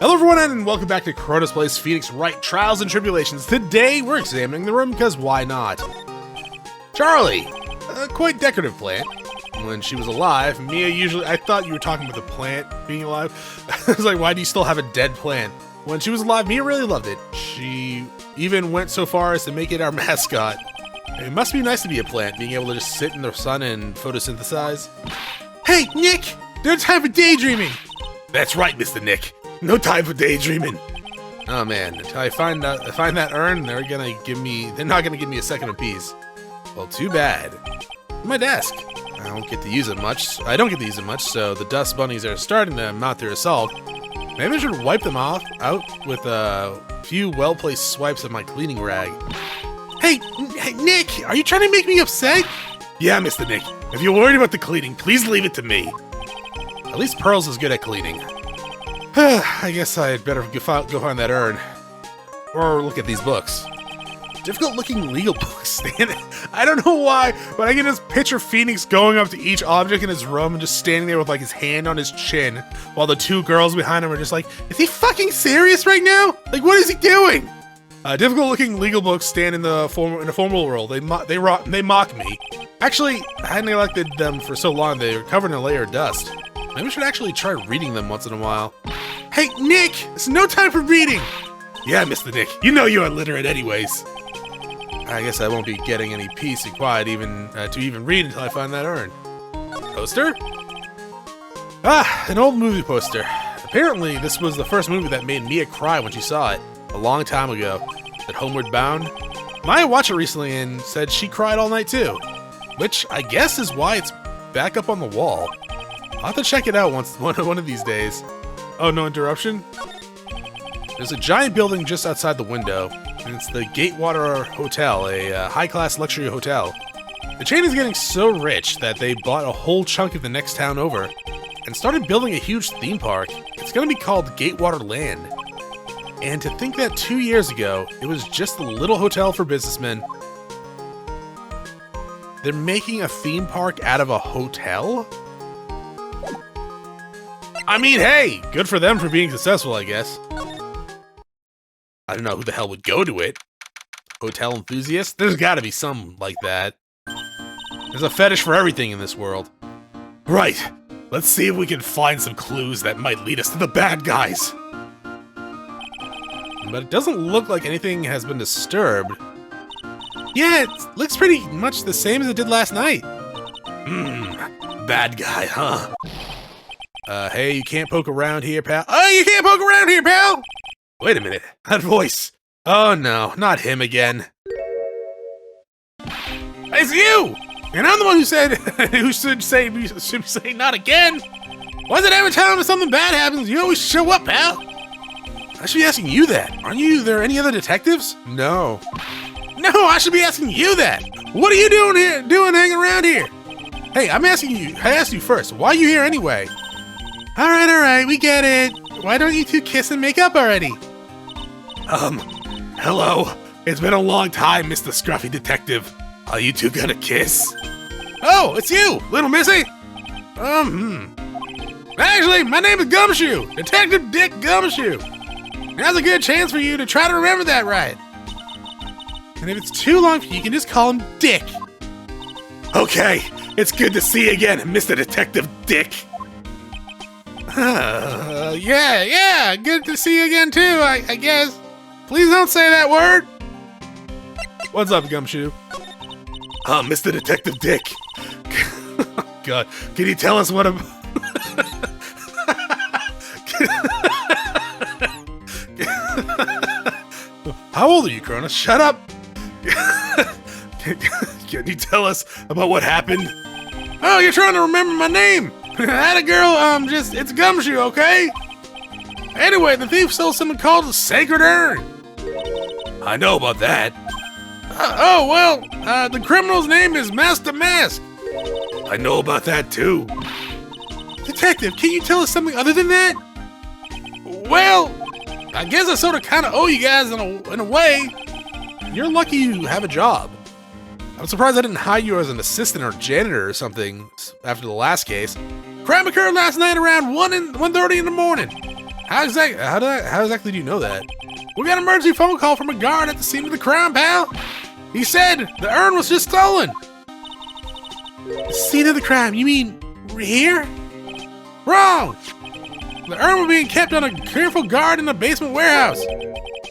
Hello everyone and welcome back to Chronos Plays Phoenix Wright Trials and Tribulations. Today we're examining the room because why not? Charlie, a quite decorative plant. When she was alive, I thought you were talking about the plant being alive. I was like, why do you still have a dead plant? When she was alive, Mia really loved it. She even went so far as to make it our mascot. It must be nice to be a plant, being able to just sit in the sun and photosynthesize. Hey, Nick! No time for daydreaming! That's right, Mr. Nick. No time for daydreaming. Oh man, until I find that urn, they're not gonna give me a second apiece. Well, too bad. My desk. I don't get to use it much, so the dust bunnies are starting to mount their assault. Maybe I should wipe them out with a few well-placed swipes of my cleaning rag. Hey, Nick, are you trying to make me upset? Yeah, Mr. Nick. If you're worried about the cleaning, please leave it to me. At least Pearl's is good at cleaning. I guess I'd better go find that urn. Or look at these books. Difficult looking legal books. I don't know why, but I can just picture Phoenix going up to each object in his room and just standing there with like his hand on his chin, while the two girls behind him are just like, is he fucking serious right now? Like, what is he doing? Difficult looking legal books stand in a formal world. They mock me. Actually, I hadn't neglected them for so long they were covered in a layer of dust. Maybe I should actually try reading them once in a while. Hey, Nick! It's no time for reading! Yeah, Mr. Nick, you know you're illiterate anyways. I guess I won't be getting any peace and quiet to even read until I find that urn. Poster? Ah, an old movie poster. Apparently, this was the first movie that made Mia cry when she saw it, a long time ago. At Homeward Bound. Maya watched it recently and said she cried all night too. Which, I guess, is why it's back up on the wall. I'll have to check it out one of these days. Oh, no interruption? There's a giant building just outside the window, and it's the Gatewater Hotel, a high-class luxury hotel. The chain is getting so rich that they bought a whole chunk of the next town over, and started building a huge theme park. It's gonna be called Gatewater Land. And to think that 2 years ago, it was just a little hotel for businessmen. They're making a theme park out of a hotel? I mean, hey, good for them for being successful, I guess. I don't know who the hell would go to it. Hotel enthusiasts? There's gotta be some like that. There's a fetish for everything in this world. Right, let's see if we can find some clues that might lead us to the bad guys. But it doesn't look like anything has been disturbed. Yeah, it looks pretty much the same as it did last night. Bad guy, huh? Hey, you can't poke around here, pal. Oh, you can't poke around here, pal! Wait a minute, that voice. Oh no, not him again. It's you! And I'm the one who said, who should say not again. Why is it every time something bad happens, you always show up, pal? I should be asking you that. Aren't there any other detectives? No. No, I should be asking you that. What are you doing hanging around here? Hey, I asked you first. Why are you here anyway? All right, we get it. Why don't you two kiss and make up already? Hello. It's been a long time, Mr. Scruffy Detective. Are you two gonna kiss? Oh, it's you, little missy. Actually, my name is Gumshoe, Detective Dick Gumshoe. Now's a good chance for you to try to remember that right. And if it's too long for you, you can just call him Dick. Okay, it's good to see you again, Mr. Detective Dick. Yeah, good to see you again too, I guess. Please don't say that word. What's up, Gumshoe? Mr. Detective Dick. God, can you tell us what a... How old are you, Chronos? Shut up! Can you tell us about what happened? Oh, you're trying to remember my name! Atta girl, it's Gumshoe, okay? Anyway, the thief stole something called a sacred urn. I know about that. The criminal's name is Master Mask. I know about that too. Detective, can you tell us something other than that? Well, I guess I sort of kind of owe you guys in a way. You're lucky you have a job. I'm surprised I didn't hire you as an assistant or janitor or something after the last case. Crime occurred last night around 1:30 in the morning. How exactly do you know that? We got an emergency phone call from a guard at the scene of the crime, pal. He said the urn was just stolen. The scene of the crime? You mean here? Wrong! The urn was being kept on a careful guard in a basement warehouse.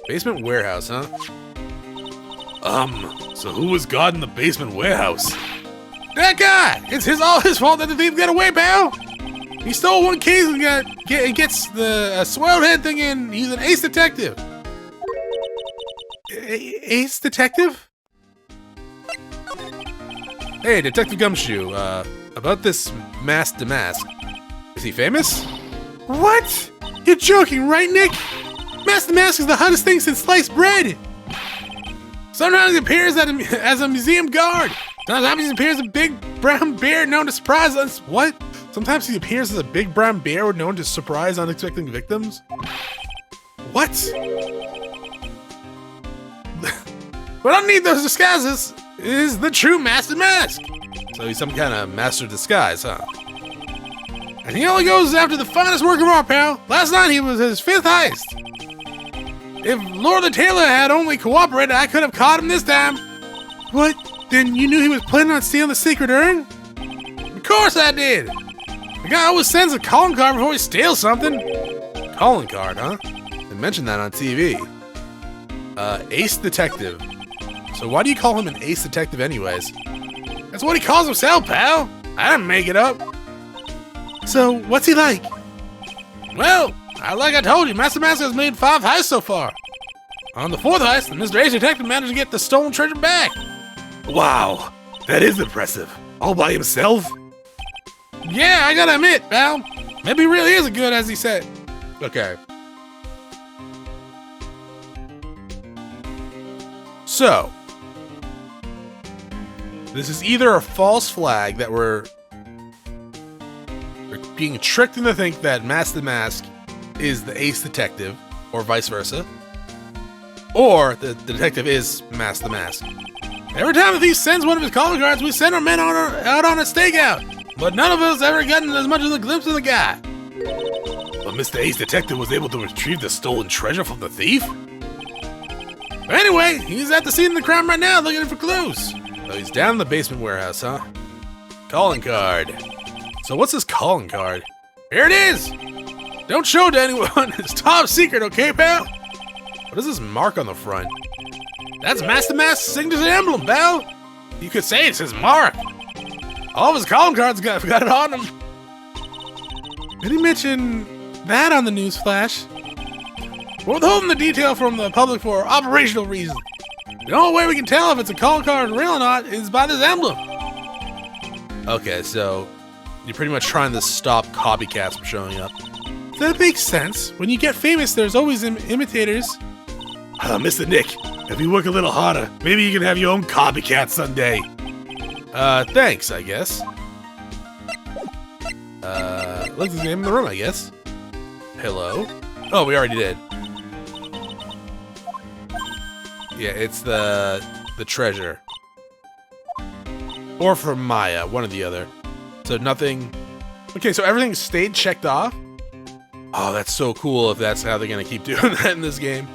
Basement warehouse, huh? So who was guarding the basement warehouse? That guy! It's all his fault that the thief got away, pal! He stole one case and gets the swelled head thing in. He's an ace detective. Ace detective? Hey, Detective Gumshoe, about this mask to mask. Is he famous? What? You're joking, right, Nick? Mask to mask is the hottest thing since sliced bread. Sometimes he appears as a museum guard. Sometimes he appears as a big brown bear known to surprise us. What? Sometimes he appears as a big brown bear known to surprise unexpected victims? What? But underneath those disguises is the true master mask. So he's some kind of master disguise, huh? And he only goes after the finest work of art, pal. Last night he was his 5th heist. If Lord the Tailor had only cooperated, I could have caught him this time. What? Then you knew he was planning on stealing the secret urn? Of course I did. The guy always sends a calling card before he steals something. Calling card, huh? They mentioned that on TV. Ace Detective. So why do you call him an ace detective anyways? That's what he calls himself, pal. I didn't make it up. So what's he like? Well, like I told you, Master Mask has made 5 heists so far. On the 4th heist, the Mr. Ace Detective managed to get the stolen treasure back. Wow, that is impressive. All by himself? Yeah, I gotta admit, pal. Maybe he really is as good as he said. Okay. So, this is either a false flag that we're being tricked into think that Master Mask is the ace detective, or vice versa, or the detective is Master Mask. Every time the thief sends one of his calling cards, we send our men out on a stakeout, but none of us ever gotten as much as a glimpse of the guy. But Mr. Ace Detective was able to retrieve the stolen treasure from the thief? But anyway, he's at the scene of the crime right now looking for clues. So he's down in the basement warehouse, huh? Calling card. So what's this calling card? Here it is! Don't show it to anyone. It's top secret, okay, pal? What is this mark on the front? That's Master Mask's signature emblem, pal. You could say it's his mark. All of his calling cards got it on him. Did he mention that on the news flash? We're withholding the detail from the public for operational reasons. The only way we can tell if it's a calling card real or not is by this emblem. Okay, so you're pretty much trying to stop copycats from showing up. That makes sense. When you get famous, there's always imitators. Mr. Nick, if you work a little harder, maybe you can have your own copycat someday. Thanks, I guess. Look, the name in the room, I guess. Hello? Oh, we already did. Yeah, it's the treasure. Or from Maya, one or the other. So nothing... Okay, so everything stayed checked off? Oh, that's so cool if that's how they're gonna keep doing that in this game.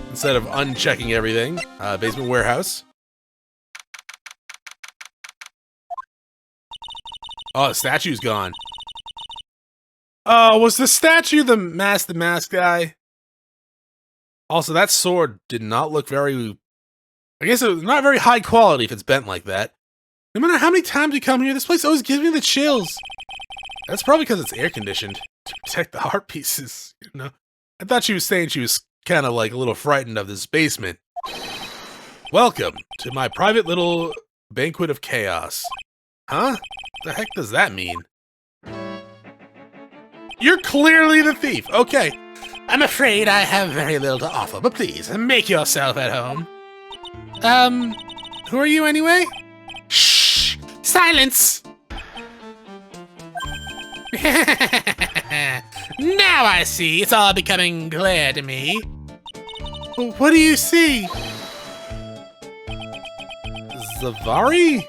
Instead of unchecking everything. Basement warehouse. Oh, the statue's gone. Oh, was the statue the mask guy? Also, that sword did not look very... I guess it was not very high quality if it's bent like that. No matter how many times you come here, this place always gives me the chills. That's probably because it's air-conditioned to protect the art pieces, you know? I thought she was saying she was kind of like a little frightened of this basement. Welcome to my private little banquet of chaos. Huh? The heck does that mean? You're clearly the thief. Okay. I'm afraid I have very little to offer, but please, make yourself at home. Who are you anyway? Shh! Silence! Now I see. It's all becoming clear to me. What do you see? Zavari?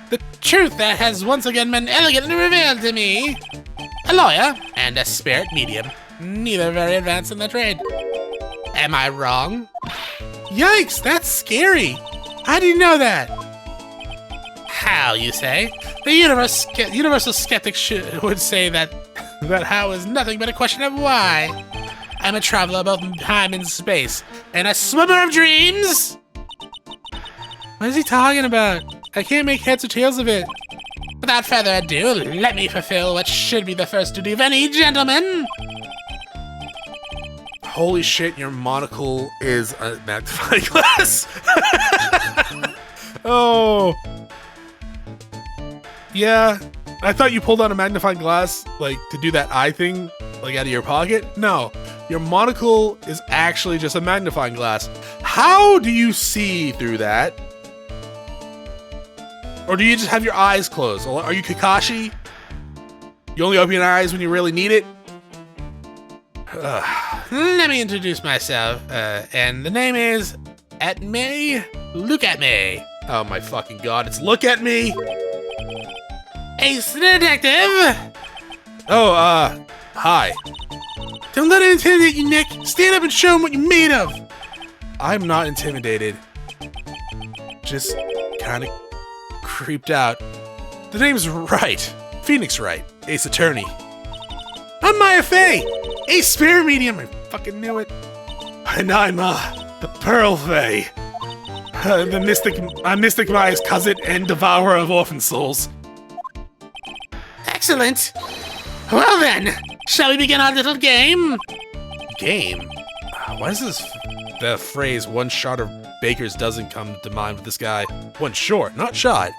The truth that has once again been elegantly revealed to me. A lawyer and a spirit medium, neither very advanced in the trade. Am I wrong? Yikes, that's scary. How do you know that? How, you say? The universal skeptic would say that how is nothing but a question of why. I'm a traveler both in time and space, and a swimmer of dreams! What is he talking about? I can't make heads or tails of it. Without further ado, let me fulfill what should be the first duty of any gentleman. Holy shit, your monocle is a magnifying glass. Oh. Yeah, I thought you pulled out a magnifying glass, like, to do that eye thing, like, out of your pocket. No, your monocle is actually just a magnifying glass. How do you see through that? Or do you just have your eyes closed? Are you Kakashi? You only open your eyes when you really need it? Let me introduce myself, and the name is At Me, Look At Me. Oh my fucking god, it's Look At Me! Ace the Detective! Oh, hi. Don't let it intimidate you, Nick. Stand up and show him what you're made of. I'm not intimidated. Just kind of creeped out. The name's Wright. Phoenix Wright. Ace Attorney. I'm Maya Fey. Ace Spirit Medium. I fucking knew it. And I'm, Pearl Fey. I'm Mystic Maya's cousin and devourer of orphan souls. Excellent. Well then, shall we begin our little game? Game? Why is the phrase "one shot of Baker's" doesn't come to mind with this guy? One short, not shot.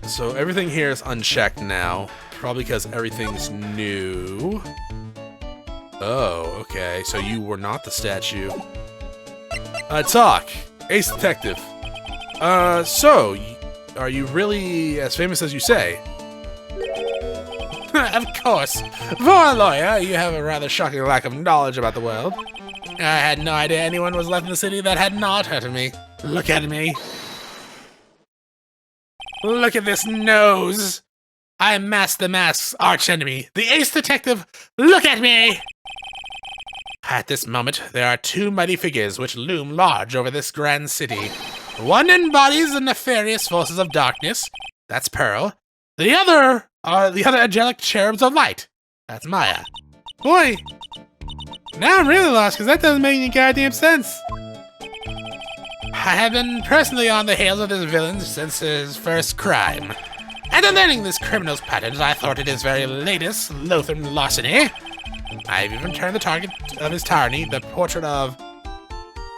So everything here is unchecked now. Probably because everything's new. Oh, okay. So you were not the statue. Talk. Ace Detective. So, are you really as famous as you say? Of course. For a lawyer, you have a rather shocking lack of knowledge about the world. I had no idea anyone was left in the city that had not heard of me. Look at me. Look at this nose. I am Mask the Mask's archenemy, the Ace Detective. Look at me. At this moment, there are two mighty figures which loom large over this grand city. One embodies the nefarious forces of darkness. That's Pearl. The other are the other angelic cherubs of light. That's Maya. Boy, now I'm really lost because that doesn't make any goddamn sense. I have been personally on the heels of this villain since his first crime. After learning this criminal's patterns, I thwarted his very latest loathsome larceny. I've even turned the target of his tyranny, the portrait of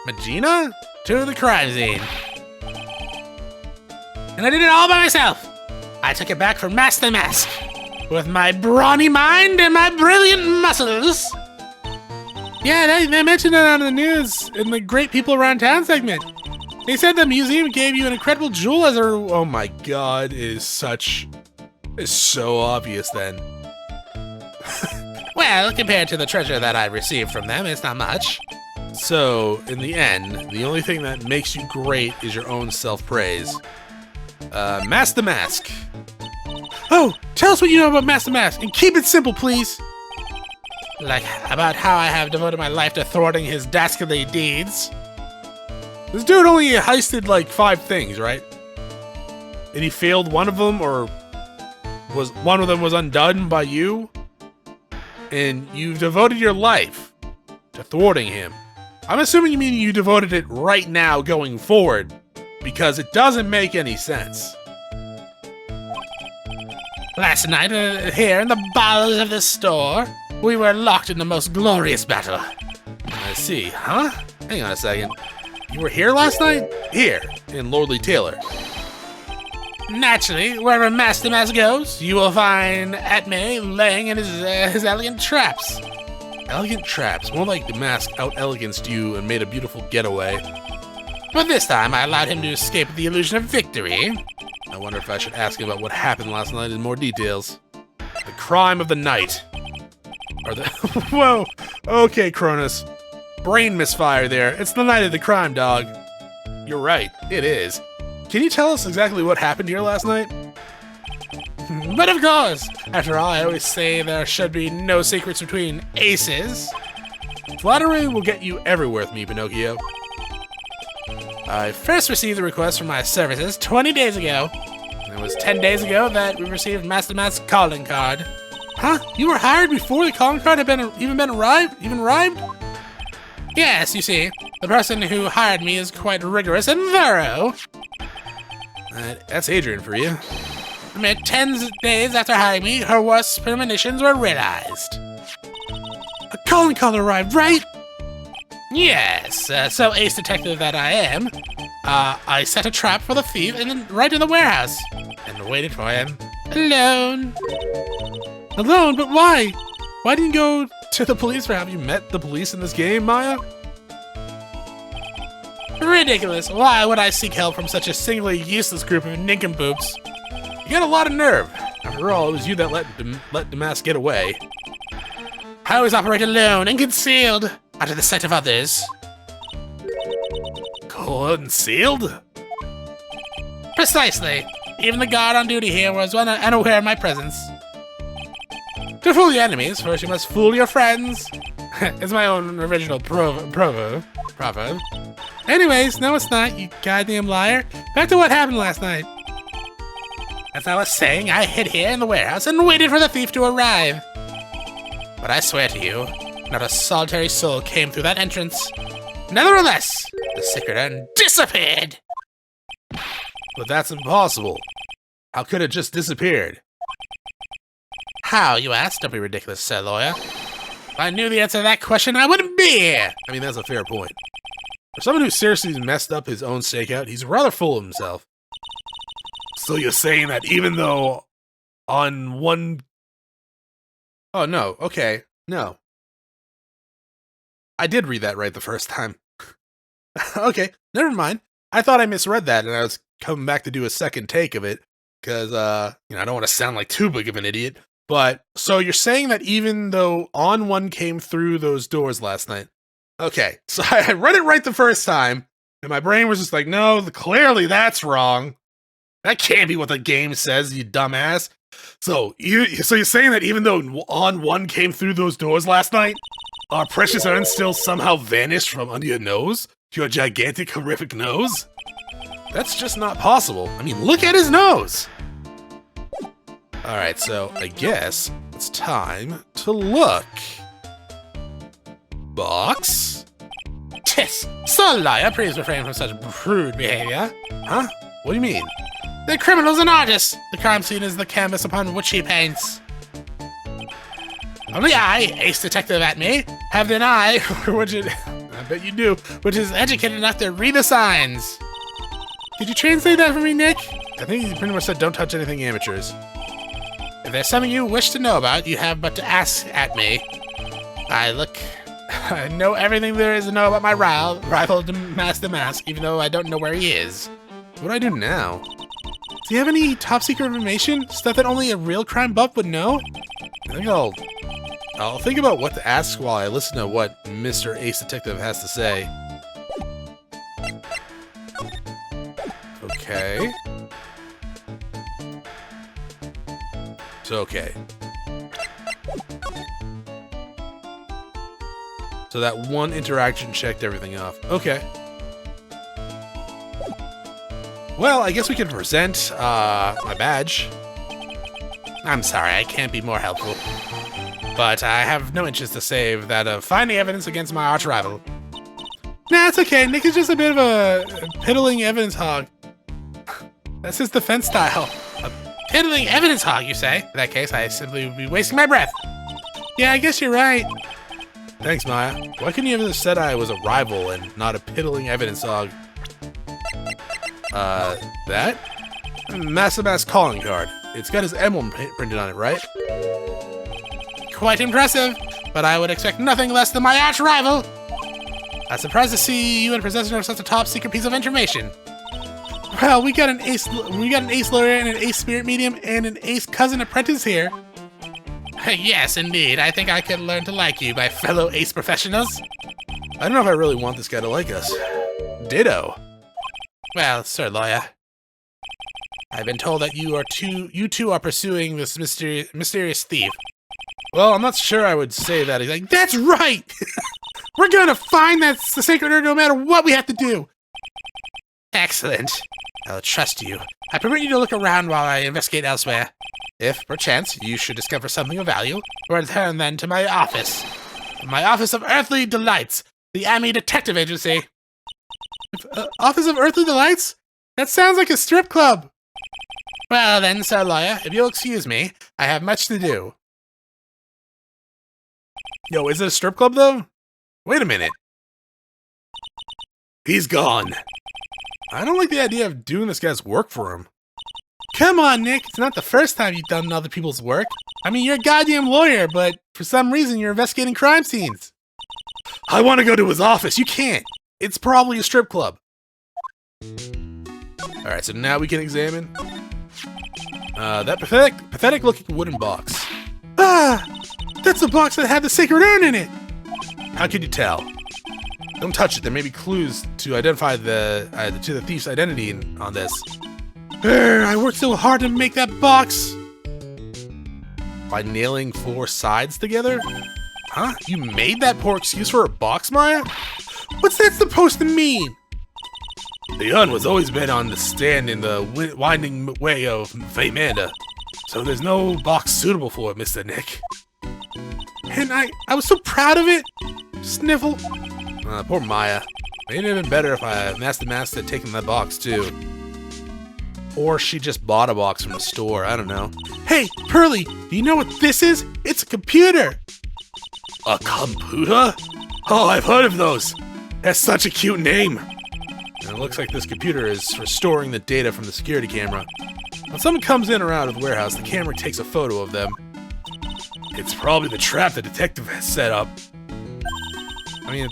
Magina, to the crime scene. And I did it all by myself. I took it back from Mask the Mask, with my brawny mind and my brilliant muscles. Yeah, they mentioned it on the news in the Great People Around Town segment. They said the museum gave you an incredible jewel as a... Oh my god, it's so obvious then. Well, compared to the treasure that I received from them, it's not much. So, in the end, the only thing that makes you great is your own self-praise. Mask the Mask. Oh, tell us what you know about Mask the Mask, and keep it simple, please. Like, about how I have devoted my life to thwarting his dastardly deeds. This dude only heisted like 5 things, right? And he failed one of them, or was one of them was undone by you? And you've devoted your life to thwarting him. I'm assuming you mean you devoted it right now going forward, because it doesn't make any sense. Last night, here in the bowels of this store, we were locked in the most glorious battle. I see, huh? Hang on a second. You were here last night? Here, in Lordly Taylor. Naturally, wherever Mask the Mask goes, you will find Atme laying in his elegant traps. Elegant traps? More like the mask out-eleganced you and made a beautiful getaway. But this time, I allowed him to escape with the illusion of victory. I wonder if I should ask him about what happened last night in more details. The crime of the night. Or the... Whoa! Okay, Chronos. Brain misfire there. It's the night of the crime, dog. You're right, it is. can you tell us exactly what happened here last night? But of course, after all, I always say there should be no secrets between aces. Flattery will get you everywhere with me, Pinocchio. I first received a request for my services 20 days ago. And it was 10 days ago that we received Master Matt's calling card. Huh? You were hired before the calling card had even arrived? Yes, you see, the person who hired me is quite rigorous and thorough. That's Adrian for you. I mean, 10 days after hiring me, her worst premonitions were realized. A calling card arrived, right? Yes, so ace detective that I am, I set a trap for the thief right in the warehouse and waited for him alone. Alone? But why? Why didn't you go to the police? Have you met the police in this game, Maya? Ridiculous. Why would I seek help from such a singularly useless group of nincompoops? You got a lot of nerve. After all, it was you that let Damas get away. I always operate alone and concealed, out of the sight of others. Concealed? Precisely. Even the guard on duty here was unaware of my presence. To fool your enemies, first you must fool your friends. It's my own original proverb. Anyways, no it's not, you goddamn liar. Back to what happened last night. As I was saying, I hid here in the warehouse and waited for the thief to arrive. But I swear to you, not a solitary soul came through that entrance. Nevertheless, the secret disappeared. But that's impossible. How could it just disappeared? How, you ask? Don't be ridiculous, sir lawyer. If I knew the answer to that question, I wouldn't be here. I mean, that's a fair point. For someone who seriously messed up his own stakeout, he's rather full of himself. So you're saying that even though on one... Oh, no. Okay. No. I did read that right the first time. Okay. Never mind. I thought I misread that, and I was coming back to do a second take of it, because, I don't want to sound like too big of an idiot. But, so you're saying that even though on one came through those doors last night... Okay, so I read it right the first time, and my brain was just like, no, clearly that's wrong. That can't be what the game says, you dumbass. So you're saying that even though on one came through those doors last night, our precious urn still somehow vanished from under your nose? Your gigantic, horrific nose? That's just not possible. I mean, look at his nose! Alright, so I guess it's time to look. Box? Tis, sir liar, please refrain from such rude behavior. Huh? What do you mean? The criminal's an artist. The crime scene is the canvas upon which he paints. Only I, ace detective at me, have an eye, I bet you do, which is educated enough to read the signs. Could you translate that for me, Nick? I think he pretty much said don't touch anything amateurs. If there's something you wish to know about, you have but to ask at me. I know everything there is to know about my rival Master Mask, even though I don't know where he is. What do I do now? Do you have any top secret information? Stuff that only a real crime buff would know? I think I'll think about what to ask while I listen to what Mr. Ace Detective has to say. Okay. Okay. So that one interaction checked everything off. Okay. Well, I guess we can present my badge. I'm sorry, I can't be more helpful. But I have no interest to save that of finding evidence against my arch rival. Nah, it's okay. Nick is just a bit of a piddling evidence hog. That's his defense style. A piddling evidence hog, you say? In that case, I simply would be wasting my breath. Yeah, I guess you're right. Thanks, Maya. Why couldn't you have said I was a rival and not a piddling evidence hog? That? Master Mask calling card. It's got his emblem printed on it, right? Quite impressive, but I would expect nothing less than my arch rival. I'm surprised to see you in possession of such a top secret piece of information. Well, we got an ace lawyer and an ace spirit medium and an ace cousin apprentice here. Yes, indeed. I think I could learn to like you, my fellow ace professionals. I don't know if I really want this guy to like us. Ditto. Well, sir lawyer, I've been told that you two are pursuing this mysterious thief. Well, I'm not sure I would say that. He's like, That's right! We're gonna find that the sacred urn no matter what we have to do! Excellent. I'll trust you. I permit you to look around while I investigate elsewhere. If, perchance, you should discover something of value, return then to my office. My Office of Earthly Delights, the Ami Detective Agency. Office of Earthly Delights? That sounds like a strip club. Well then, Sir Lawyer, if you'll excuse me, I have much to do. Yo, is it a strip club, though? Wait a minute. He's gone. I don't like the idea of doing this guy's work for him. Come on, Nick. It's not the first time you've done other people's work. I mean, you're a goddamn lawyer, but for some reason you're investigating crime scenes. I want to go to his office. You can't. It's probably a strip club. Alright, so now we can examine that pathetic looking wooden box. Ah! That's the box that had the sacred urn in it! How could you tell? Don't touch it. There may be clues to identify to the thief's identity on this. I worked so hard to make that box! By nailing 4 sides together? Huh? You made that poor excuse for a box, Maya? What's that supposed to mean? The urn was always been on the stand in the winding way of Fate Manda, so there's no box suitable for it, Mr. Nick. And I was so proud of it! Sniffle. Poor Maya. It'd have been better if Master had taken that box, too. Or she just bought a box from the store, I don't know. Hey, Pearly, do you know what this is? It's a computer! A computer? Oh, I've heard of those! That's such a cute name! And it looks like this computer is restoring the data from the security camera. When someone comes in or out of the warehouse, the camera takes a photo of them. It's probably the trap the detective has set up. I mean,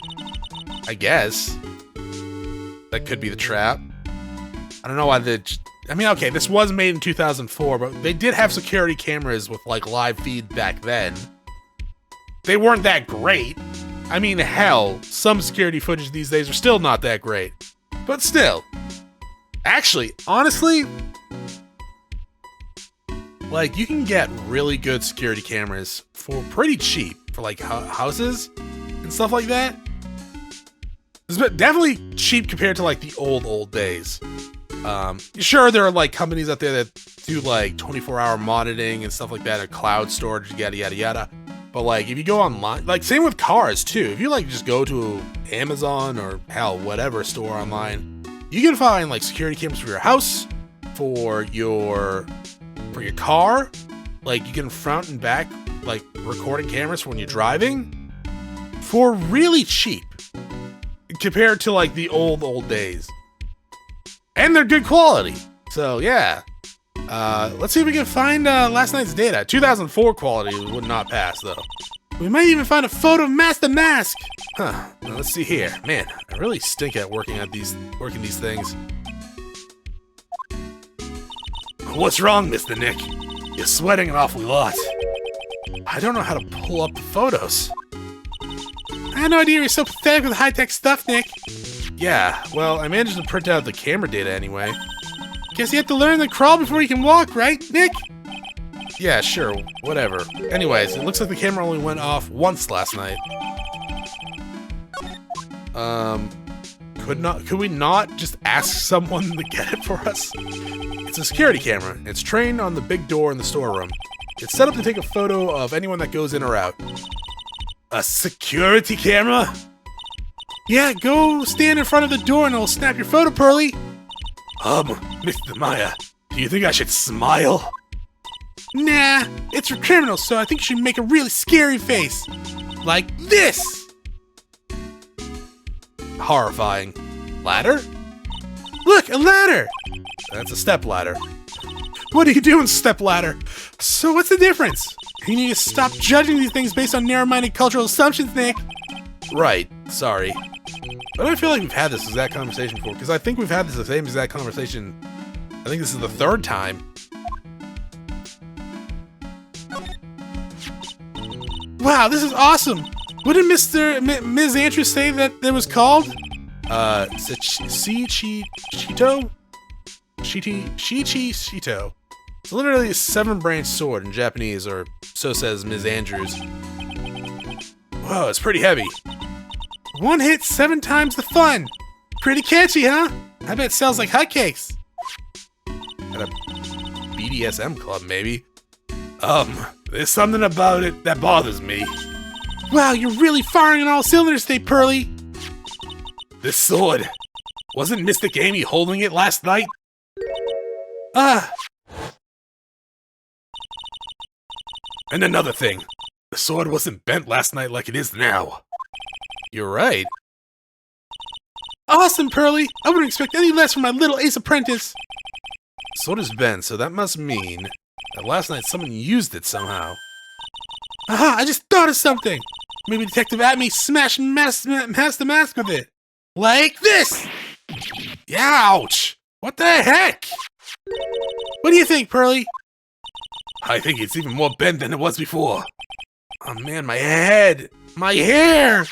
I guess. That could be the trap. I don't know why I mean, okay, this was made in 2004, but they did have security cameras with, like, live feed back then. They weren't that great. I mean, hell, some security footage these days are still not that great. But still. Actually, honestly, like, you can get really good security cameras for pretty cheap for, like, houses and stuff like that. It's definitely cheap compared to, like, the old days. Sure, there are, like, companies out there that do, like, 24-hour monitoring and stuff like that, or cloud storage, yada, yada, yada. But, like, if you go online, like, same with cars, too. If you, like, just go to Amazon or, hell, whatever store online, you can find, like, security cameras for your house, for your car. Like, you can front and back, like, recording cameras for when you're driving for really cheap compared to, like, the old days. And they're good quality. So, yeah. Let's see if we can find last night's data. 2004 quality would not pass, though. We might even find a photo of Master Mask. Huh. Well, let's see here. Man, I really stink at working these things. What's wrong, Mr. Nick? You're sweating an awful lot. I don't know how to pull up the photos. I had no idea you're so pathetic with high-tech stuff, Nick. Yeah, well, I managed to print out the camera data anyway. Guess you have to learn to crawl before you can walk, right, Nick? Yeah, sure, whatever. Anyways, it looks like the camera only went off once last night. Could we not just ask someone to get it for us? It's a security camera. It's trained on the big door in the storeroom. It's set up to take a photo of anyone that goes in or out. A security camera? Yeah, go stand in front of the door and it'll snap your photo, Pearly. Mr. Maya, do you think I should smile? Nah, it's for criminals, so I think you should make a really scary face. Like this! Horrifying. Ladder? Look, a ladder! That's a step ladder. What are you doing, step ladder? So what's the difference? You need to stop judging these things based on narrow-minded cultural assumptions, Nick. Right, sorry. But I feel like we've had this exact conversation before, because I think we've had this same exact conversation. I think this is the 3rd time. Wow, this is awesome! What did Ms. Andrews say that it was called? Chito? Shito. It's literally a 7-branch sword in Japanese, or so says Ms. Andrews. Whoa, it's pretty heavy. One hit, 7 times the fun. Pretty catchy, huh? I bet it sells like hotcakes. At a BDSM club, maybe. There's something about it that bothers me. Wow, you're really firing on all cylinders today, Pearly. This sword. Wasn't Mystic Amy holding it last night? And another thing. The sword wasn't bent last night like it is now. You're right. Awesome, Pearly. I wouldn't expect any less from my little ace apprentice. The sword is bent, so that must mean that last night someone used it somehow. Aha, I just thought of something. Maybe Detective Atme smashed the mask with it. Like this! Ouch! What the heck? What do you think, Pearly? I think it's even more bent than it was before. Oh man, my head! My hair!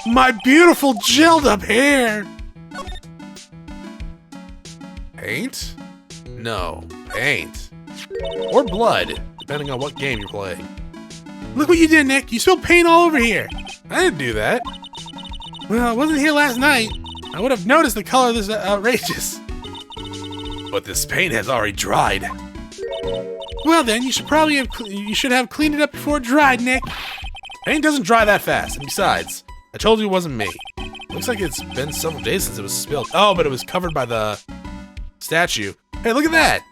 My beautiful gelled up hair! Paint? No, paint. Or blood, depending on what game you're playing. Look what you did, Nick. You spilled paint all over here. I didn't do that. Well, I wasn't here last night. I would have noticed the color of this outrageous. But this paint has already dried. Well then, you should have cleaned it up before it dried, Nick. Paint doesn't dry that fast, and besides, I told you it wasn't me. Looks like it's been several days since it was spilled. Oh, but it was covered by the statue. Hey, look at that!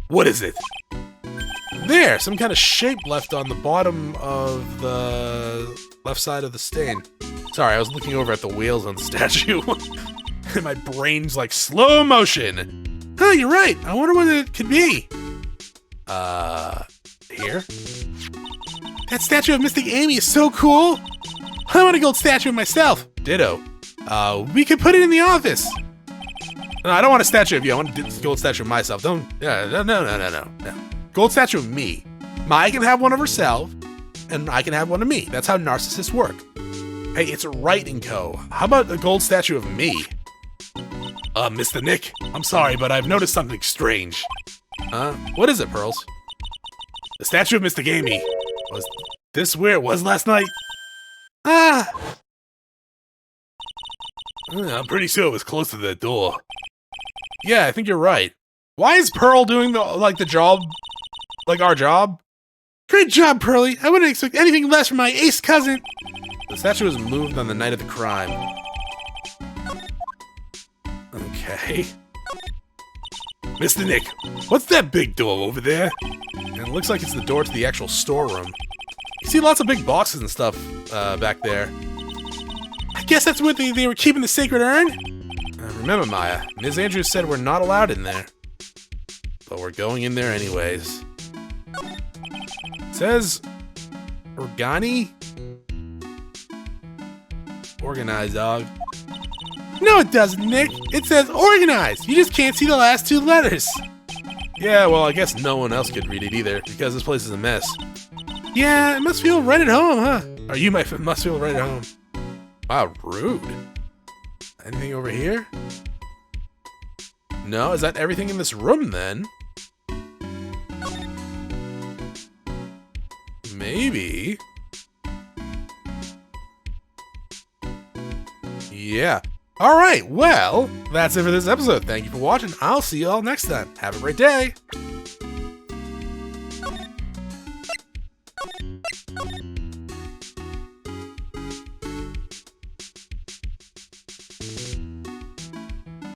What is it? There, some kind of shape left on the bottom of the left side of the stain. Sorry, I was looking over at the wheels on the statue. And my brain's like slow motion. Oh, you're right. I wonder what it could be. Here? That statue of Mystic Amy is so cool. I want a gold statue of myself. Ditto. We could put it in the office. No, I don't want a statue of you. I want a gold statue of myself. No. Gold statue of me. Maya can have one of herself, and I can have one of me. That's how narcissists work. Hey, it's Wright & Co. How about a gold statue of me? Mr. Nick, I'm sorry, but I've noticed something strange. What is it, Pearls? The statue of Mr. Gamey. Was this where it was last night? I'm pretty sure it was close to the door. Yeah, I think you're right. Why is Pearl doing the job? Like our job? Great job, Pearly. I wouldn't expect anything less from my ace cousin. The statue was moved on the night of the crime. Okay. Mr. Nick, what's that big door over there? And it looks like it's the door to the actual storeroom. You see lots of big boxes and stuff back there. I guess that's where they were keeping the sacred urn? Remember, Maya, Ms. Andrews said we're not allowed in there. But we're going in there anyways. It says Organi? Organized, dog. No, it doesn't, Nick. It says organized. You just can't see the last 2 letters. Yeah, well, I guess no one else could read it either, because this place is a mess. Yeah, it must feel right at home, huh? Or you must feel right at home. Wow, rude. Anything over here? No, is that everything in this room, then? Maybe. Yeah. Alright, well, that's it for this episode. Thank you for watching. I'll see you all next time. Have a great day.